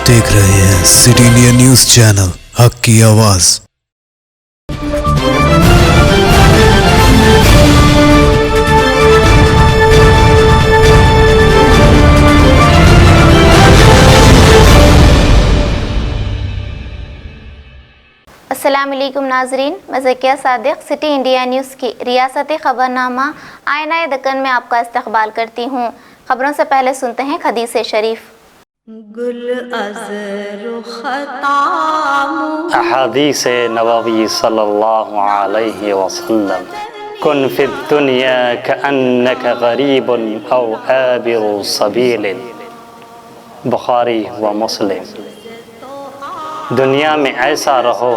देख रहे हैं सिटी इंडिया न्यूज चैनल, हक की आवाज। अस्सलाम वालेकुम नाजरीन, मैं Zakia Sadiq city India news की रियासती खबरनामा आईना दक्कन में आपका इस्तकबाल करती हूँ। खबरों से पहले सुनते हैं हदीस शरीफ। अहादीस नबवी सल्लल्लाहु अलैहि वसल्लम कुन फिद दुनिया कअन्नक गरीबुन औ आबिरु सबील, बुखारी व मुस्लिम। दुनिया में ऐसा रहो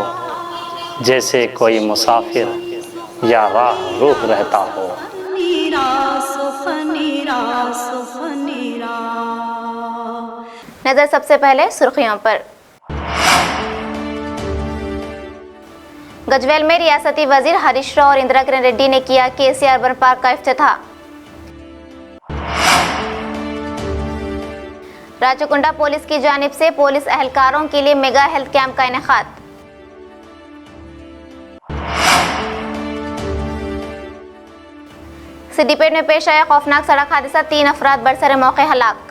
जैसे कोई मुसाफिर या राह रूह रहता हो। नजर सबसे पहले सुर्खियों पर। गजवेल में रियासती वजीर हरीश राव और इंदिरा किरण रेड्डी ने किया केसी अर्बन पार्क का इफ्तिताह। राचकुंडा पुलिस की जानिब से पुलिस एहलकारों के लिए मेगा हेल्थ कैंप का इनेकाद। सिद्दीपेट में पेश आया खौफनाक सड़क हादसा, 3 अफराद बरसरे मौके हलाक।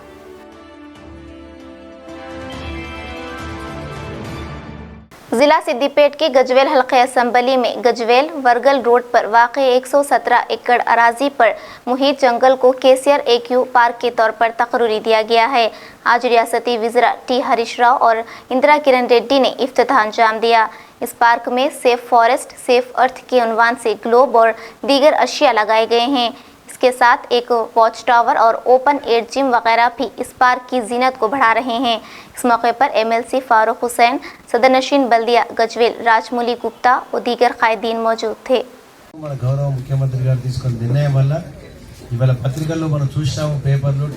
जिला सिद्दीपेट के गजवेल हल्के असम्बली में गजवेल वरगल रोड पर वाक़ 117 एकड़ अराजी पर मुहित जंगल को केसीआर एक्यू पार्क के तौर पर तकरूरी दिया गया है। आज रियासती वज़ीर टी हरीश राव और इंदिरा किरण रेड्डी ने इफ्तिताह अंजाम दिया। इस पार्क में सेफ फॉरेस्ट सेफ अर्थ के उन्वान से ग्लोब और दीगर अशिया लगाए गए हैं। इसके साथ एक वॉच टावर और ओपन एयर जिम वगैरह भी इस पार्क की जीनत को बढ़ा रहे हैं। इस मौके पर MLC फारूक हुसैन, सदर नशीन बल्दिया गजवेल राजमौली गुप्ता और दीगर कायदीन मौजूद थे। మన గౌరవ ముఖ్యమంత్రి గారు తీసుకున్న నిర్ణయం వల్ల ఇవాళ పత్రికల్లో మనం చూసాము, పేపర్లో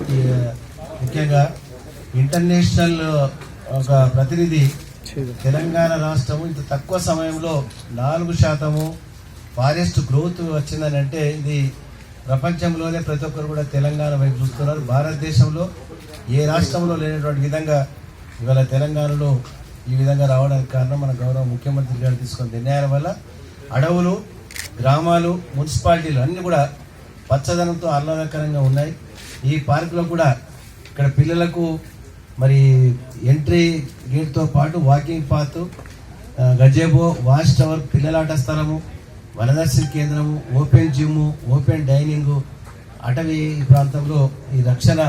ముఖ్యంగా ఇంటర్నేషనల్ ఒక ప్రతినిధి తెలంగాణ రాష్ట్రము ఇంత తక్కువ సమయంలో 4% ఫారెస్ట్ గ్రోత్ వచ్చిందని అంటే ఇది ప్రపంచంలోనే ప్రతి ఒక్కరు కూడా తెలంగాణ వైపు చూస్తున్నారు. భారతదేశంలో ఏ రాష్ట్రంలో లేనటువంటి విధంగా ఇవాళ తెలంగాణలో ఈ విధంగా రావడానికి కారణం మన గౌరవ ముఖ్యమంత్రి గారు తీసుకున్న నిర్ణయాల వల్ల అడవులు, గ్రామాలు, మున్సిపాలిటీలు అన్నీ కూడా పచ్చదనంతో ఆహ్లాదకరంగా ఉన్నాయి. ఈ పార్కులో కూడా ఇక్కడ పిల్లలకు మరి ఎంట్రీ గేట్తో పాటు వాకింగ్ పాత్, గజేబో, వాచ్ టవర్, పిల్లలాట స్థలము, వనదర్శన కేంద్రము, ఓపెన్ జిమ్, ఓపెన్ డైనింగ్, అటవీ ప్రాంతంలో ఈ రక్షణ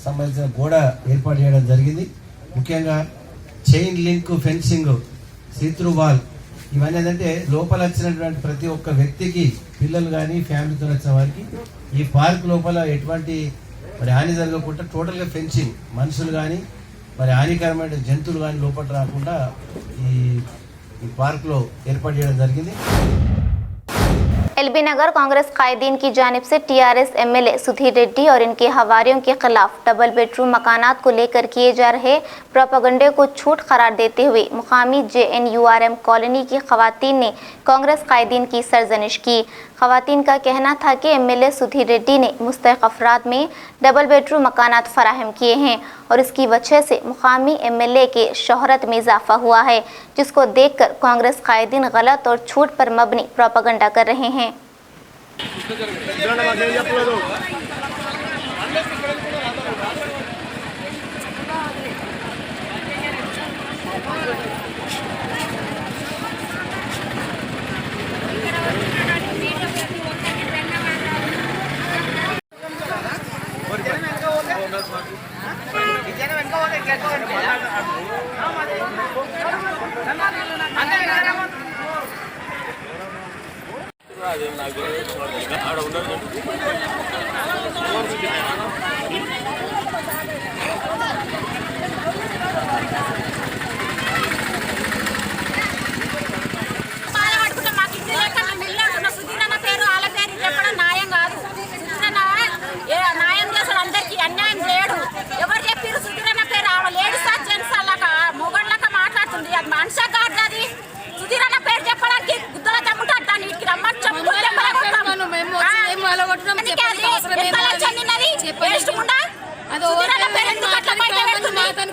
సంబంధించిన గోడ ఏర్పాటు చేయడం జరిగింది. ముఖ్యంగా chain link fencing, see-through wall, ఇవన్నీ ఏంటంటే లోపల వచ్చినటువంటి ప్రతి ఒక్క వ్యక్తికి, పిల్లలు కానీ ఫ్యామిలీతో వచ్చిన వారికి ఈ పార్క్ లోపల ఎటువంటి మరి హాని జరగకుండా టోటల్గా ఫెన్సింగ్, మనుషులు కానీ మరి హానికరమైన జంతువులు కానీ లోపల రాకుండా ఈ పార్క్లో ఏర్పాటు చేయడం జరిగింది. एलबी नगर कांग्रेस कायदीन की जानिब से TRS MLA सुधीर रेड्डी और इनके हवारियों के खिलाफ डबल बेडरूम मकानात को लेकर किए जा रहे प्रोपेगेंडे को झूठ करार देते हुए मुकामी JNURM कॉलोनी की खवातीन ने कांग्रेस कायदीन की सरजनिश की। खवातीन का कहना था कि MLA सुधीर रेड्डी ने मुस्तहिक अफराद में डबल बेडरूम मकानात फराहम किए हैं और इसकी वजह से मुकामी MLA के शोहरत में इजाफा हुआ है, जिसको देखकर कांग्रेस कायदीन गलत और झूठ पर मबनी प्रोपेगेंडा कर रहे हैं।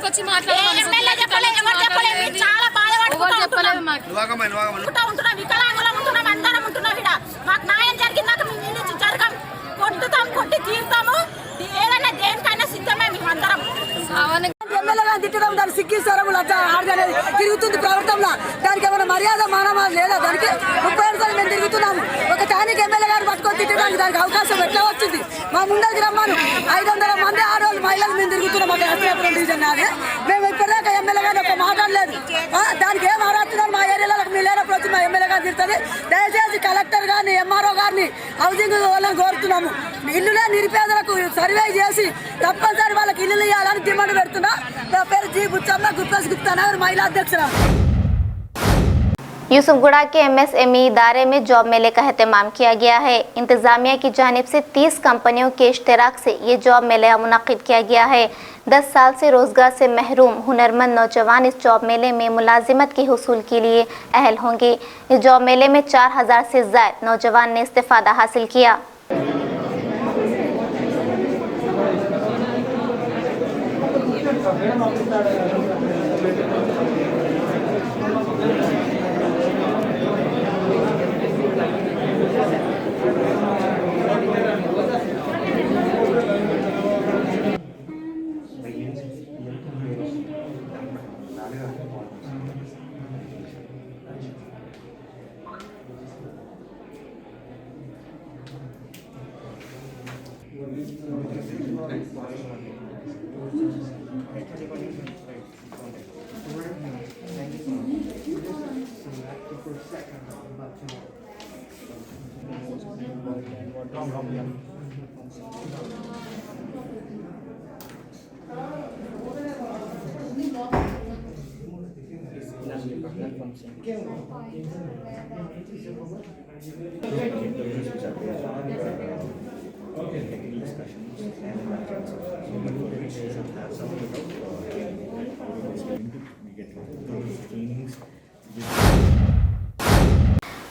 వచ్చి మాట్లాడమను ఉంటున్నాం వికలాంగులం ఉంటున్నాం అందరం ఉంటున్నాం ఇక్కడ మాకు న్యాయం జరిగిందాక మేము ఈ నుంచి జరగం కొట్టుతాం కొట్టి తీరుతాము ఏదైనా దేనికైనా సిద్ధమే మేము అందరం ఎమ్మెల్యేగా తిట్టడం దాని సిగ్గిస్తారం ఆడదనేది తిరుగుతుంది ప్రభుత్వంలో దానికి ఏమైనా మర్యాద మానవా లేదా దానికి 30 ఏళ్ళ మేము తిరుగుతున్నాము ఒక స్థానిక ఎమ్మెల్యే గారు పట్టుకొని తిట్టడానికి దానికి అవకాశం ఎట్లా వచ్చింది మా ముందరికి రమ్మను 500 మంది ఆడవాళ్ళు మహిళలు మేము తిరుగుతున్నాం మాకు ఎస్పీపురం డివిజన్ నాది మేము ఇప్పటిదాకా ఎమ్మెల్యే గారు ఒక మాట్లాడలేదు దానికి ఏం ఆరాడుతున్నారు మా ఏరియాలో మీరు లేనప్పుడు వచ్చి మా ఎమ్మెల్యే గారు తిడుతుంది దయచేసి కలెక్టర్ గారిని ఎంఆర్ఓ గారిని హౌసింగ్ వాళ్ళని కోరుతున్నాము ఇల్లులే నిరుపేదలకు సర్వే చేసి తప్పనిసరి వాళ్ళకి ఇల్లు ఇవ్వాలని డిమాండ్ పెడుతున్నా నా పేరు జీ బుచ్చమ్మ గుప్తాస్ గుప్తా నగర్ महिला अध्यक्ष यूसुफगुड़ा के MSME इदारे में जॉब मेले का एहतमाम किया गया है। इंतजामिया की जानिब से 30 कंपनियों के इश्तराक से ये जॉब मेला मुनक़िद किया गया है। 10 साल से रोजगार से महरूम हुनरमंद नौजवान इस जॉब मेले में मुलाजिमत के हुसूल के लिए अहल होंगे। इस जॉब मेले में 4000 से ज़ायद नौजवान ने इस्तिफ़ादा हासिल किया।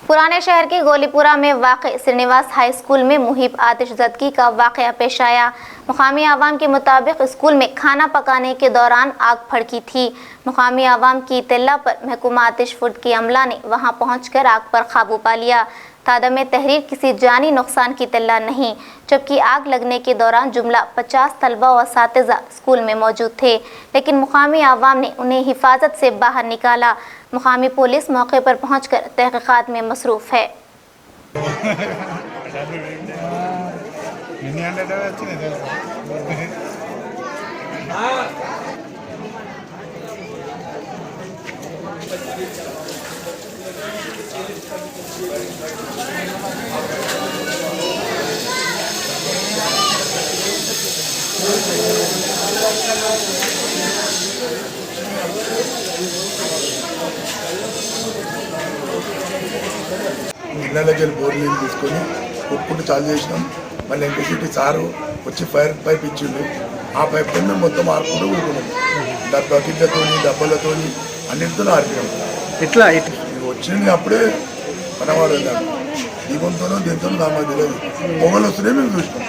पुराने शहर के गोलीपुरा में वाक़ श्रीनिवास हाई स्कूल में मुहिब आतिशज़दगी का वाक़या पेश आया। मुकामी आवाम के मुताबिक स्कूल में खाना पकाने के दौरान आग भड़की थी। मुकामी आवाम की इत्तला पर महकमा आतिश फुड की अमला ने वहां पहुंचकर आग पर काबू पा लिया। तादम तहरीर किसी जानी नुकसान की इत्तला नहीं, जबकि आग लगने के दौरान जुमला 50 तलबा व असातिज़ा स्कूल में मौजूद थे, लेकिन मुकामी आवाम ने उन्हें हिफाजत से बाहर निकाला। मुकामी पुलिस मौके पर पहुंचकर तहक़ीक़ात में मसरूफ़ है। ఇళ్ళకి వెళ్ళి బోర్ నీళ్ళు తీసుకొని కొట్టుకుంటూ చాలు చేసినాం. మళ్ళీ ఎలక్ట్రిసిటీ సారు వచ్చి ఫైర్ పైప్ ఇచ్చిండు. ఆ పైప్ కింద మొత్తం ఆడుకుంటూ ఊరుకున్నాం. డబ్బలతో అన్నింటితో ఆడిపోయాం. ఎట్లా వచ్చింది అప్పుడే పనవాడు వెళ్ళాము. దీపంతోనో దీంతో నాకు తెలియదు. పొగలు వస్తున్నాయి మేము చూసినాం.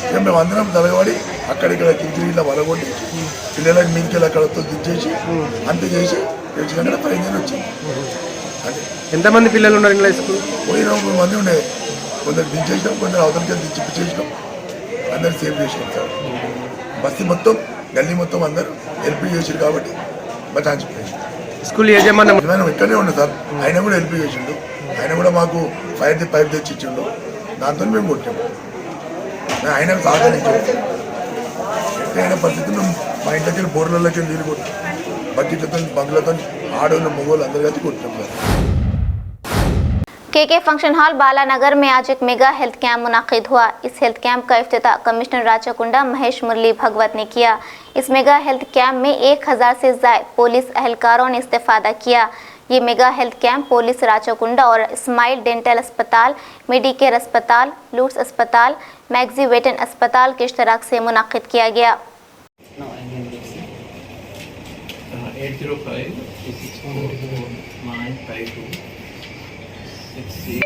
ఇక మేము అందరం తలగబడి అక్కడిక్కడ కింది ఇట్లా వలగొట్టి పిల్లలకి మీదికెళ్ళి అక్కడతో దించేసి అంత చేసి తెచ్చినాక పైన వచ్చింది. అంటే ఎంతమంది పిల్లలు ఉన్నారు ఇంగ్లీష్ స్కూల్? 20 మంది ఉండేది. కొందరు దించేసినాం, కొందరు అవతలకి దించి చేసినాం. అందరు సేవ్ చేసినాం సార్. బస్సు మొత్తం గల్లీ మొత్తం అందరూ హెల్ప్ చేసారు కాబట్టి బచాయించిపోయింది. స్కూల్ యజమాని ఇక్కడనే ఉండే సార్. ఆయన కూడా హెల్ప్ చేసిండు. ఆయన కూడా మాకు ఫైర్ పైప్ తెచ్చి ఇచ్చిండు. దాంతో మేము కొట్టాము. ఆయనకు సహకరించాము. ఎక్కడైనా పరిస్థితుల్లో మా ఇంట్లోకి బోర్లలోకి నీళ్ళు కొట్టాం. బకెట్లతో బంగ్లతో ఆడోళ్ళు మొగోళ్ళు అందరు కలిసి కొట్టాం sir. KK function hall Balanagar में आज एक मेगा हेल्थ कैंप मुनाकिद हुआ। इस हेल्थ कैंप का इफ्तिताह कमिश्नर राचकुंडा महेश मुरली भगवत ने किया। इस मेगा हेल्थ कैंप में 1000 से ज़ायद पुलिस एहलकारों ने इस्तेफादा किया। ये मेगा हेल्थ कैंप पुलिस राचकुंडा और स्माइल डेंटल अस्पताल, मेडिकेयर अस्पताल, लूट्स अस्पताल, मैग्जी वेटन अस्पताल के इश्तराक से मुनाकिद किया गया। 805-644-952-60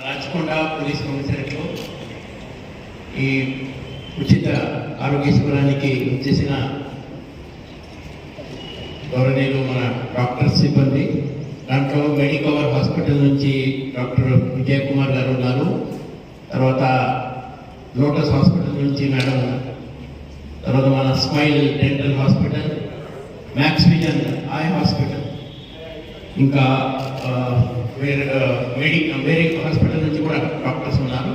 రాచకొండ పోలీస్ కమిషనరేట్లో ఈ ఉచిత ఆరోగ్య శిబిరానికి వచ్చేసిన గౌరవనీయులు మన డాక్టర్ సిబ్బంది, దాంట్లో మెడికవర్ హాస్పిటల్ నుంచి డాక్టర్ విజయ్ కుమార్ గారు ఉన్నారు, తర్వాత లోటస్ హాస్పిటల్ నుంచి మేడం, తర్వాత మన smile dental hospital, max vision eye hospital, ఇంకా వేరే హాస్పిటల్ నుంచి కూడా డాక్టర్స్ ఉన్నారు.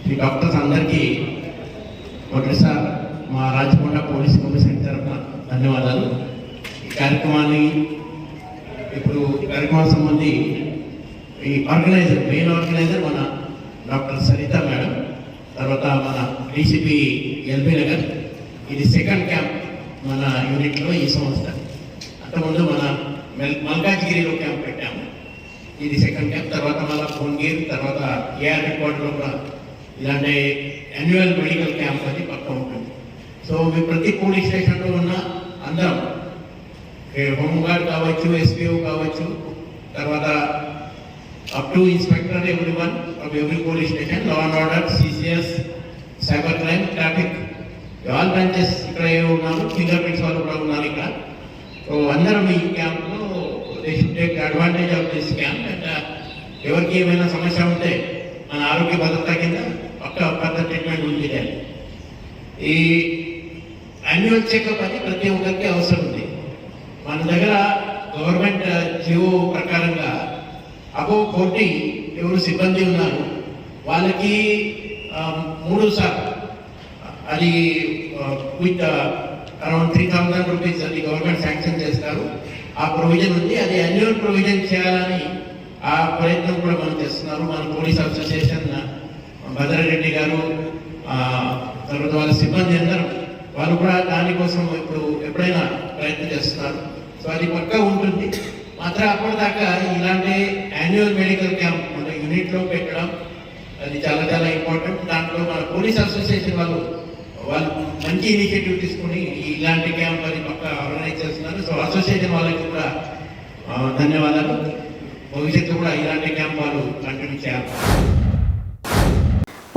ఈ డాక్టర్స్ అందరికీ ఒకసారి మా రాచకొండ పోలీస్ కమిషన్ తరఫున ధన్యవాదాలు. ఈ కార్యక్రమాన్ని ఇప్పుడు కార్యక్రమం సంబంధి ఈ మెయిన్ ఆర్గనైజర్ మన డాక్టర్ సరిత మేడం, తర్వాత మన డీసీపీ ఎల్బీ నగర్. ఇది సెకండ్ క్యాంప్ మన యూనిట్లో ఈ సంవత్సరం. అంతకుముందు మన మల్కాజ్గిరిలో క్యాంప్ పెట్టాము, ఇది సెకండ్ క్యాంప్. తర్వాత మళ్ళీ భువనగిరి, తర్వాత ఏఆర్ హెడ్ క్వార్టర్లో కూడా ఇలాంటి యాన్యువల్ మెడికల్ క్యాంప్ అది పక్క ఉంటుంది. సో మీ ప్రతి పోలీస్ స్టేషన్లో ఉన్న అందరం, హోంగార్డ్ కావచ్చు, ఎస్పీఓ కావచ్చు, తర్వాత up to inspector, everyone of every police station, law and order, CCS, cyber crime, traffic, all branches ఇక్కడ ఉన్నారు. ఫింగర్ ప్రింట్స్ వాళ్ళు కూడా ఉన్నారు ఇక్కడ. సో అందరం ఈ క్యాంప్లో they should take advantage of this camp. And ఎవరికి ఏమైనా సమస్య ఉంటే మన ఆరోగ్య భద్రత కింద పక్క ట్రీట్మెంట్ ఉంది. ఈ యాన్యువల్ చెకప్ అది ప్రతి ఒక్కరికి అవసరం ఉంది. మన దగ్గర గవర్నమెంట్ జియో ప్రకారంగా అబోవ్ 40 ఎవరు సిబ్బంది ఉన్నారు వాళ్ళకి 3 సార్లు అది విత్ అరౌండ్ 3,000 రూపీస్ అది గవర్నమెంట్ శాంక్షన్ చేస్తారు. ఆ ప్రొవిజన్ ఉంది. అది యాన్యువల్ ప్రొవిజన్ చేయాలని ఆ ప్రయత్నం కూడా మనం చేస్తున్నారు. మన పోలీస్ అసోసియేషన్ భద్రారెడ్డి గారు, తర్వాత వాళ్ళ సిబ్బంది అందరూ వాళ్ళు కూడా దానికోసం ఇప్పుడు ఎప్పుడైనా ప్రయత్నం చేస్తున్నారు. సో అది పక్కా ఉంటుంది. మాత్రం అప్పటిదాకా ఇలాంటి యాన్యువల్ మెడికల్ క్యాంప్ మన యూనిట్లో పెట్టడం అది చాలా చాలా ఇంపార్టెంట్. దాంట్లో మన పోలీస్ అసోసియేషన్ వాళ్ళు మంచి ఇనిషియేటివ్ తీసుకుని ఇలాంటి క్యాంప్ అది పక్కా ఆర్గనైజ్ చేస్తున్నారు. సో అసోసియేషన్ వాళ్ళకి కూడా ధన్యవాదాలు. భవిష్యత్తు కూడా ఇలాంటి క్యాంప్ వాళ్ళు కంటిన్యూ చేయాలి.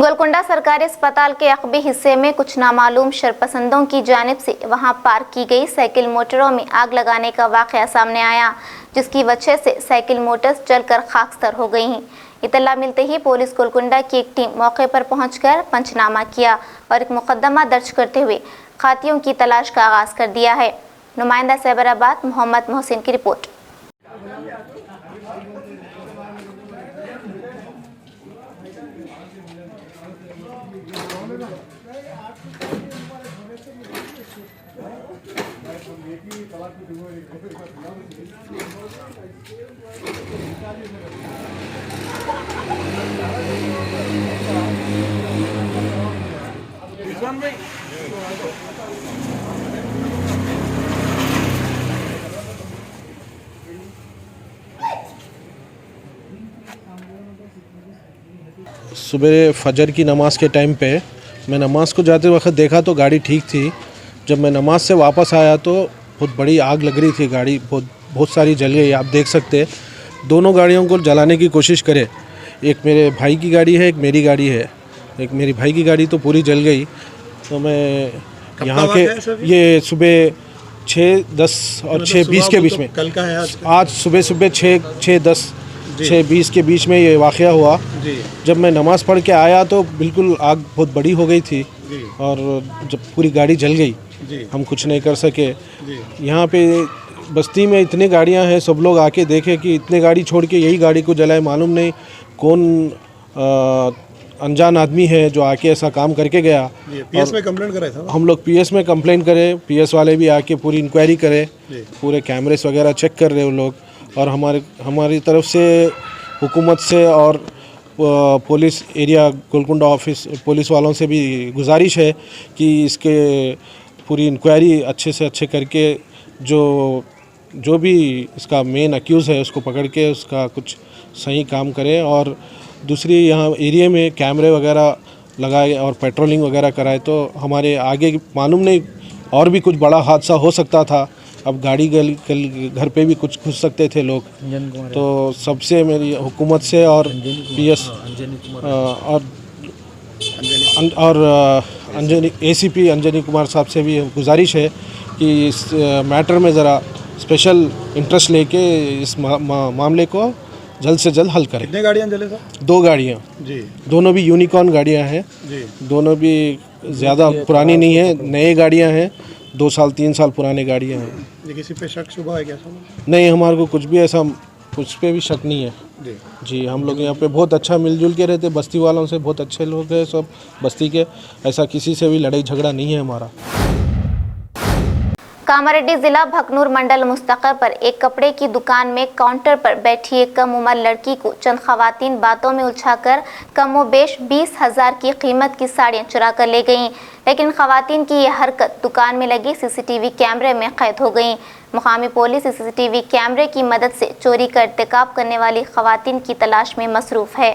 गोलकुंडा सरकारी अस्पताल के अकबी हिस्से में कुछ नामालूम शरपसंदों की जानिब से वहां पार्क की गई साइकिल मोटरों में आग लगाने का वाक़या सामने आया, जिसकी वजह से साइकिल मोटर्स जलकर खाकस्तर हो गई हैं। इतला मिलते ही पुलिस गोलकुंडा की एक टीम मौके पर पहुंचकर पंचनामा किया और एक मुकदमा दर्ज करते हुए खातियों की तलाश का आगाज कर दिया है। नुमाइंदा सैबराबाद मोहम्मद मोहसिन की रिपोर्ट। सुबह फजर की नमाज़ के टाइम पे मैं नमाज़ को जाते वक्त देखा तो गाड़ी ठीक थी। जब मैं नमाज़ से वापस आया तो बहुत बड़ी आग लग रही थी, गाड़ी बहुत सारी जल गई। आप देख सकते दोनों गाड़ियों को जलाने की कोशिश करे, एक मेरे भाई की गाड़ी है, एक मेरी गाड़ी है। एक मेरी भाई की गाड़ी तो पूरी जल गई। तो मैं यहाँ के ये सुबह 6:10 और 6:20 के बीच में, कल का है आज सुबह 6:10 6:20 के बीच में ये वाक़या हुआ। जब मैं नमाज़ पढ़ के आया तो बिल्कुल आग बहुत बड़ी हो गई थी और जब पूरी गाड़ी जल गई, हम कुछ नहीं कर सके। यहाँ पे बस्ती में इतनी गाड़ियाँ हैं, सब लोग आके देखे कि इतने गाड़ी छोड़ के यही गाड़ी को जलाए। मालूम नहीं कौन अनजान आदमी है जो आके ऐसा काम करके गया। पीएस में कंप्लेंट करे था हम लोग, पीएस में कंप्लेंट करे, पीएस वाले भी आके पूरी इंक्वायरी करे, पूरे कैमरेस वगैरह चेक कर रहे वो लोग। और हमारी तरफ से हुकूमत से और police area Golconda office police वालों से भी गुजारिश है कि इसके पूरी इंक्वायरी अच्छे से अच्छे करके जो भी इसका मेन अक्यूज़ है उसको पकड़ के उसका कुछ सही काम करें। और दूसरी यहाँ एरिया में कैमरे वगैरह लगाए और पेट्रोलिंग वगैरह कराए तो हमारे आगे मालूम नहीं और भी कुछ बड़ा हादसा हो सकता था। अब गाड़ी घर पे भी कुछ घुस सकते थे लोग। तो सबसे मेरी हुकूमत से और पीएस और और अंजनी ACP अंजनी कुमार साहब से भी गुजारिश है कि इस मैटर में ज़रा स्पेशल इंटरेस्ट लेके इस मामले को जल्द से जल्द हल करें। कितने गाड़ियाँ जले सर? 2 गाड़ियाँ जी, दोनों भी यूनिकॉर्न गाड़ियाँ हैं जी, दोनों भी ज़्यादा पुरानी नहीं है, नए गाड़ियाँ हैं, 2 साल 3 साल पुराने गाड़ियाँ हैं। ये किसी पे शक शुबा है क्या सर? नहीं, हमारे को कुछ भी ऐसा कुछ पे भी शक नहीं है जी, जी। हम लोग यहाँ पे बहुत अच्छा मिलजुल के रहते, बस्ती वालों से बहुत अच्छे लोग हैं सब बस्ती के, ऐसा किसी से भी लड़ाई झगड़ा नहीं है हमारा। कामारेड्डी जिला भकनूर मंडल मुस्तकर पर एक कपड़े की दुकान में काउंटर पर बैठी एक कम उम्र लड़की को चंद खवातीन बातों में उलझाकर कमोबेश 20,000 की कीमत की साड़ियाँ चुरा कर ले गईं, लेकिन खवातीन की यह हरकत दुकान में लगी CCTV कैमरे में कैद हो गई। मुकामी पुलिस CCTV कैमरे की मदद से चोरी का इर्तिकाब करने वाली खवातीन की तलाश में मसरूफ है।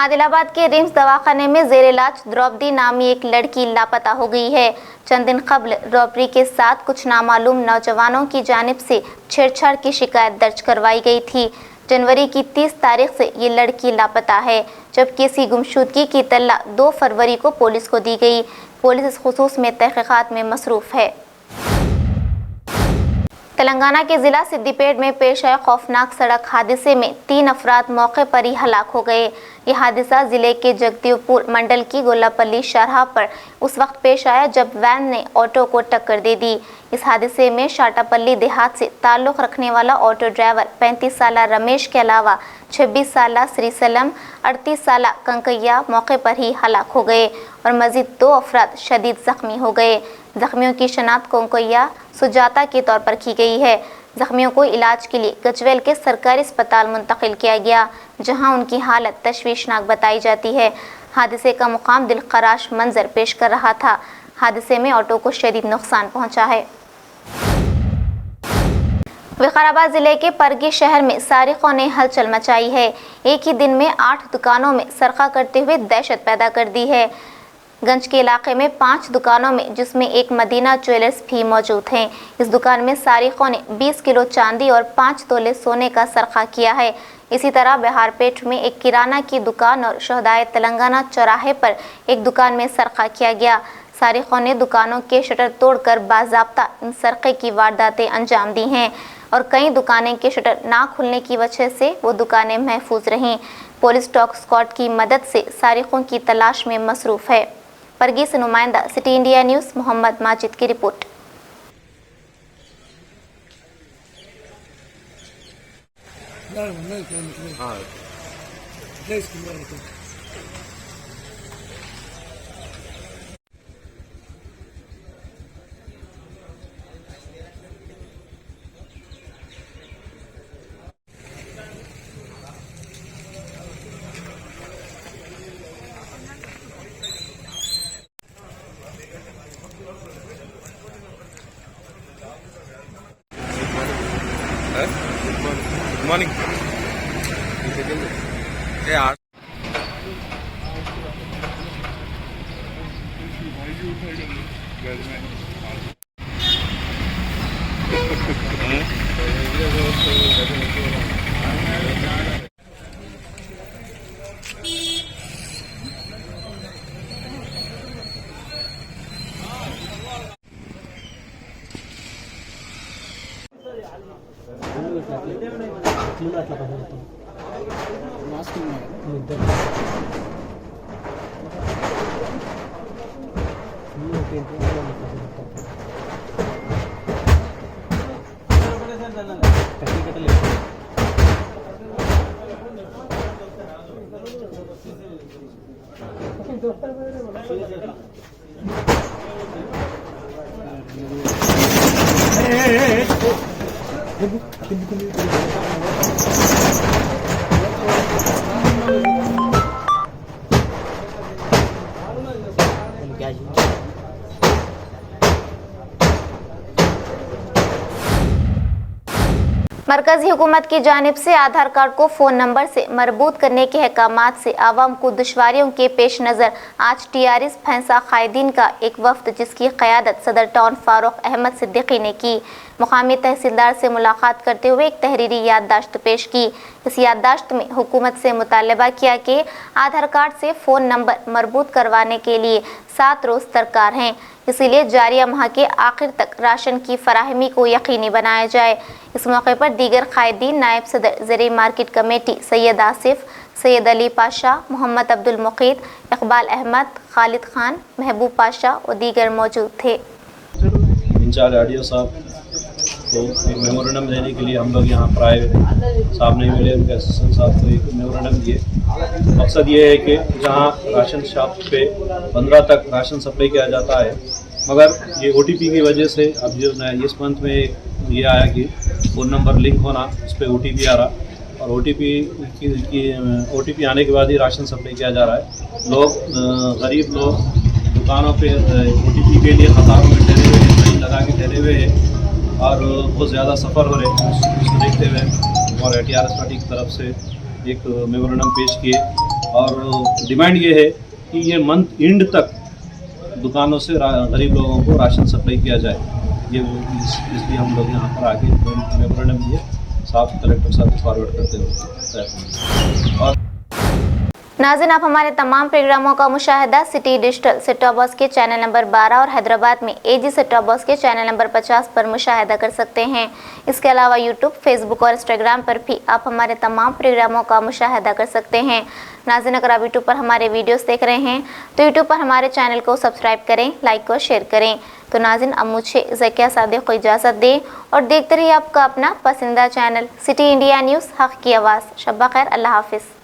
आदिलाबाद के रिम्स दवाखाने में जेर इलाज द्रौपदी नामी एक लड़की लापता हो गई है। चंद दिन कबल रॉबरी के साथ कुछ नामालूम नौजवानों की जानिब से छेड़छाड़ की शिकायत दर्ज करवाई गई थी। जनवरी की 30 तारीख से ये लड़की लापता है, जबकि इसकी गुमशुदगी की इत्तला 2 फरवरी को पुलिस को दी गई। पुलिस इस खुसूस में तहकीकात में मसरूफ है। तेलंगाना के जिला सिद्दीपेट में पेश आए खौफनाक सड़क हादसे में 3 अफराद मौके पर ही हलाक हो गए। यह हादसा जिले के जगदीवपुर मंडल की गोलापल्ली शाहराह पर उस वक्त पेश आया जब वैन ने ऑटो को टक्कर दे दी। इस हादसे में शाटापल्ली देहात से ताल्लुक़ रखने वाला ऑटो ड्राइवर 35 साल रमेश के अलावा 26 साल श्रीसलम, 38 साल कंकैया मौके पर ही हलाक हो गए और मजीद 2 अफराद शदीद जख्मी हो गए। जख्मियों की शनाख्त कंकैया सुजाता के तौर पर की गई है। जख्मियों को इलाज के लिए गजवेल के सरकारी अस्पताल मुंतकिल किया गया, जहां उनकी हालत तशवीशनाक बताई जाती है। हादसे का मुकाम दिलखराश मंजर पेश कर रहा था। हादसे में ऑटो को शदीद नुकसान पहुंचा है। विकाराबाद जिले के परगी शहर में सारिकों ने हलचल मचाई है। एक ही दिन में 8 दुकानों में सरका करते हुए दहशत पैदा कर दी है। गंज के इलाके में 5 दुकानों में, जिसमें एक मदीना ज्वेलर्स भी मौजूद हैं। इस दुकान में सारिकों ने 20 किलो चांदी और 5 तोले सोने का सरका किया है। इसी तरह बिहारपेट में एक किराना की दुकान और शहदाए तेलंगाना चौराहे पर एक दुकान में सरका किया गया। सारिकों ने दुकानों के शटर तोड़कर बाज़ाब्ता इन सरक़े की वारदातें अंजाम दी हैं और कई दुकानें के शटर ना खुलने की वजह से वो दुकानें महफूज रहीं। पुलिस डॉग स्क्वाड की मदद से सारिकों की तलाश में मसरूफ़ है। परगी से नुमाइंदा city India news Mohammed Majid की रिपोर्ट। Good morning. मरकज़ी हुकूमत की जानिब से आधार कार्ड को फ़ोन नंबर से मरबूत करने के अहकामात से आवाम को दुश्वारियों के पेश नज़र आज TRS फैंसा कायदीन का एक वफ़द जिसकी क़यादत सदर टाउन फारूक अहमद सिद्दीकी ने की, मुकामी तहसीलदार से मुलाकात करते हुए एक तहरीरी याददाश्त पेश की। इस याददाश्त में हुकूमत से मुतालबा किया कि आधार कार्ड से फ़ोन नंबर मरबूत करवाने के लिए 7 रोज़ दरकार हैं, इसीलिए जारिया माह के आखिर तक राशन की फराहमी को यकीनी बनाया जाए। इस मौके पर दीगर कायदीन, नायब सदर ज़री मार्केट कमेटी सैयद आसिफ, सैयद अली पाशा, मोहम्मद अब्दुल मुकीद, इकबाल अहमद, खालिद खान, महबूब पाशा और दीगर मौजूद थे। इंचार्ज आरडीओ साहब को एक मेमोरेंडम देने के लिए हम लोग यहाँ पर आए हुए, साहब नहीं मिले, उनके असिस्टेंट साहब को एक मेमोरेंडम दिए। मकसद ये है कि जहाँ राशन शॉप पे 15 तक राशन सप्लाई किया जाता है, मगर ये OTP की वजह से अब जो इस मंथ में ये आया कि फ़ोन नंबर लिंक होना, उस पर OTP आ रहा और OTP आने के बाद ही राशन सप्लाई किया जा रहा है। लोग गरीब लोग दुकानों पे OTP के लिए कतारों में ठहरे हुए हैं, लाइन लगा के ठहरे हुए हैं और बहुत ज़्यादा सफ़र हो रहे हैं। उसको देखते हुए और TRS पार्टी की तरफ से एक मेमोरेंडम पेश किए और डिमांड ये है कि ये मंथ एंड तक दुकानों से गरीब लोगों को राशन सप्लाई किया जाए। ये इसलिए हम लोग यहाँ पर आके मेमोरेंडम दिए, साफ कलेक्टर साहब को फॉरवर्ड करते हुए। और नाज़रीन, आप हमारे तमाम प्रोग्रामों का मुशाहिदा city digital set top box के चैनल नंबर 12 और हैदराबाद में AG सेट टॉप बॉक्स के चैनल नंबर 50 पर मुशाहिदा कर सकते हैं। इसके अलावा यूट्यूब, फेसबुक और इंस्टाग्राम पर भी आप हमारे तमाम प्रोग्रामों का मुशाहिदा कर सकते हैं। नाज़रीन, अगर आप यूट्यूब पर हमारे वीडियोस देख रहे हैं तो यूट्यूब पर हमारे चैनल को सब्सक्राइब करें, लाइक और शेयर करें। तो नाज़रीन, अब मुझे ज़किया सादिक को इजाज़त दें और देखते रहिए आपका अपना पसंदीदा चैनल सिटी इंडिया न्यूज़, हक़ की आवाज़। शब्बा खैर, अल्लाह हाफिज़।